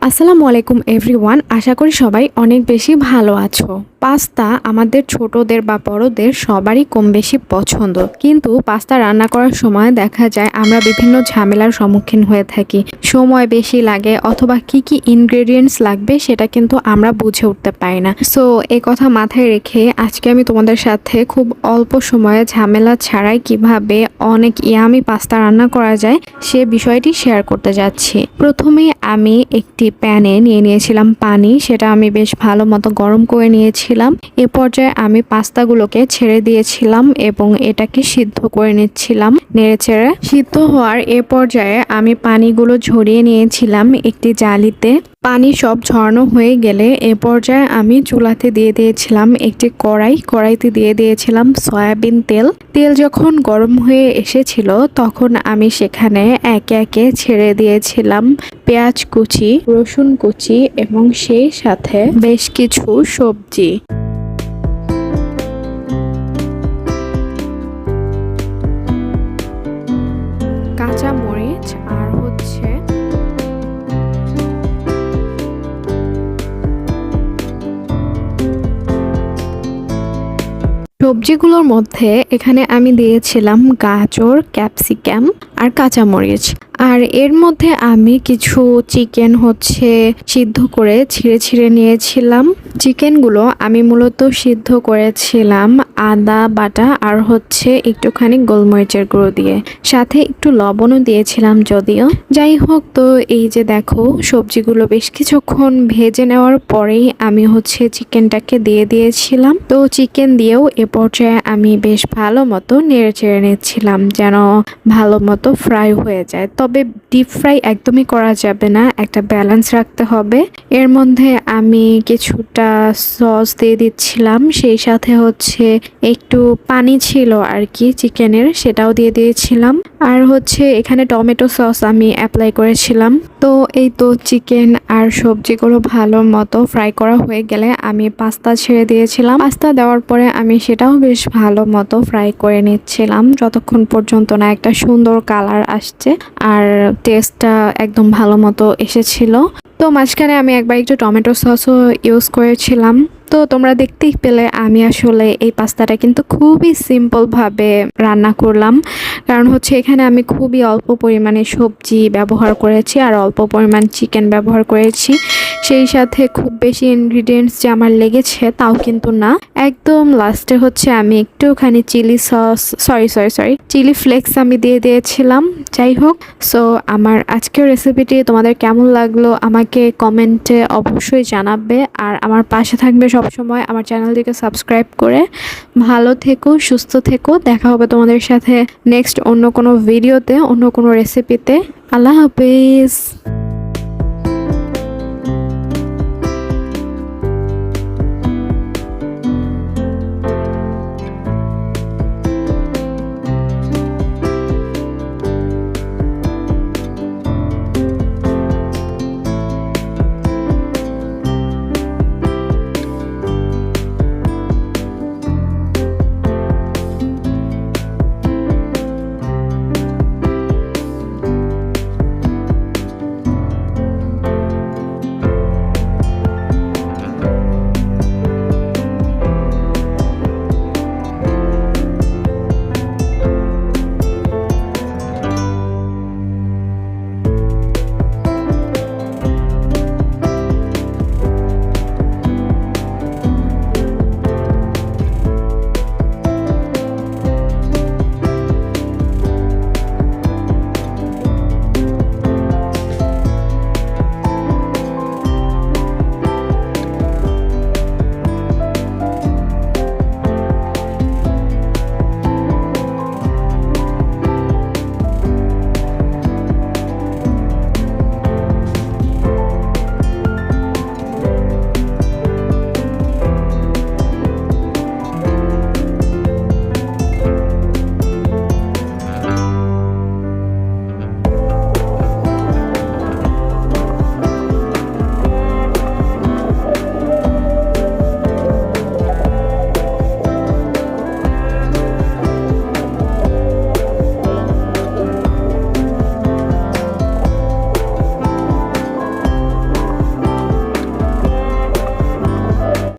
আসসালামু আলাইকুম এভরিওয়ান। আশা করি সবাই অনেক বেশি ভালো আছো। পাস্তা আমাদের ছোটদের বা বড়দের সবারই কম বেশি পছন্দ, কিন্তু পাস্তা রান্না করার সময় দেখা যায় আমরা বিভিন্ন ঝামেলার সম্মুখীন হয়ে থাকি। সময় বেশি লাগে অথবা কি কি ইনগ্রেডিয়েন্টস লাগবে সেটা কিন্তু আমরা বুঝে উঠতে পারি না। সো এই কথা মাথায় রেখে আজকে আমি তোমাদের সাথে খুব অল্প সময়ে ঝামেলা ছাড়াই কিভাবে অনেক ইয়ামি পাস্তা রান্না করা যায় সে বিষয়টি শেয়ার করতে যাচ্ছি। প্রথমে আমি একটি প্যানে নিয়ে নিয়েছিলাম পানি, সেটা আমি বেশ ভালো মতো গরম করে নিয়েছিলাম। এ পর্যায়ে আমি পাস্তাগুলোকে ছেড়ে দিয়েছিলাম এবং এটাকে সিদ্ধ করে নিচ্ছিলাম নেড়েচেড়ে। সিদ্ধ হওয়ার এ পর্যায়ে আমি পানিগুলো ঝরিয়ে নিয়েছিলাম একটি জালিতে। পানি সব ঝরানো হয়ে গেলে এ পর্যায়ে আমি চুলাতে দিয়ে দিয়েছিলাম একটি কড়াইতে দিয়ে দিয়েছিলাম সয়াবিন তেল। তেল যখন গরম হয়ে এসেছিল তখন আমি সেখানে একে একে ছেড়ে দিয়েছিলাম পেঁয়াজ কুচি, রসুন কুচি এবং সেই সাথে বেশ কিছু সবজি। কাঁচা মরিচ আর সবজিগুলোর মধ্যে এখানে আমি দিয়েছিলাম গাজর, ক্যাপসিকাম আর কাঁচামরিচ। আর এর মধ্যে আমি কিছু চিকেন সিদ্ধ করে ছিঁড়ে নিয়েছিলাম। চিকেনগুলো আমি মূলত সিদ্ধ করেছিলাম আদা বাটা আর একটুখানি গোলমরিচের গুঁড়ো দিয়ে, সাথে একটু লবণও দিয়েছিলাম যদিও। যাই হোক, তো এই যে দেখো সবজিগুলো বেশ কিছুক্ষণ ভেজে নেওয়ার পরেই আমি চিকেনটাকে দিয়ে দিয়েছিলাম। তো চিকেন দিয়েও এ পর্যায়ে আমি বেশ ভালো মতো নেড়ে চেড়ে নিচ্ছিলাম যেন ভালো মতো ফ্রাই হয়ে যায়। তবে ডিপ ফ্রাই একদমই করা যাবে না, একটা ব্যালেন্স রাখতে হবে। এর মধ্যে আমি কিছুটা সস দিয়ে দিচ্ছিলাম, সেই সাথে একটু পানি ছিল আর কি চিকেনের, সেটাও দিয়ে দিয়েছিলাম। আর এখানে টমেটো সস আমি অ্যাপ্লাই করেছিলাম। তো এই তো চিকেন আর সবজিগুলো ভালো মতো ফ্রাই করা হয়ে গেলে আমি পাস্তা ছেড়ে দিয়েছিলাম। পাস্তা দেওয়ার পরে আমি সেটাও বেশ ভালো মতো ফ্রাই করে নিচ্ছিলাম যতক্ষণ পর্যন্ত না একটা সুন্দর কালার আসছে আর টেস্টটা একদম ভালো মতো এসেছিল। তো মাঝখানে আমি একবার একটু টমেটো সসও ইউজ করেছিলাম। তো তোমরা দেখতেই পেলে আমি আসলে এই পাস্তাটা কিন্তু খুবই সিম্পলভাবে রান্না করলাম, কারণ এখানে আমি খুবই অল্প পরিমাণে সবজি ব্যবহার করেছি আর অল্প পরিমাণ চিকেন ব্যবহার করেছি। সেই সাথে খুব বেশি ইনগ্রিডিয়েন্টস যে আমার লেগেছে তাও কিন্তু না। একদম লাস্টে আমি একটুখানি চিলি ফ্লেক্স আমি দিয়ে দিয়েছিলাম। যাই হোক, সো আমার আজকের রেসিপিটি তোমাদের কেমন লাগলো আমাকে কমেন্টে অবশ্যই জানাবে, আর আমার পাশে থাকবে সবসময়। আমার চ্যানেলটিকে সাবস্ক্রাইব করে ভালো থেকো, সুস্থ থেকো। দেখা হবে তোমাদের সাথে নেক্সট অন্য কোনো ভিডিওতে, অন্য কোনো রেসিপিতে। আল্লাহ হাফেজ।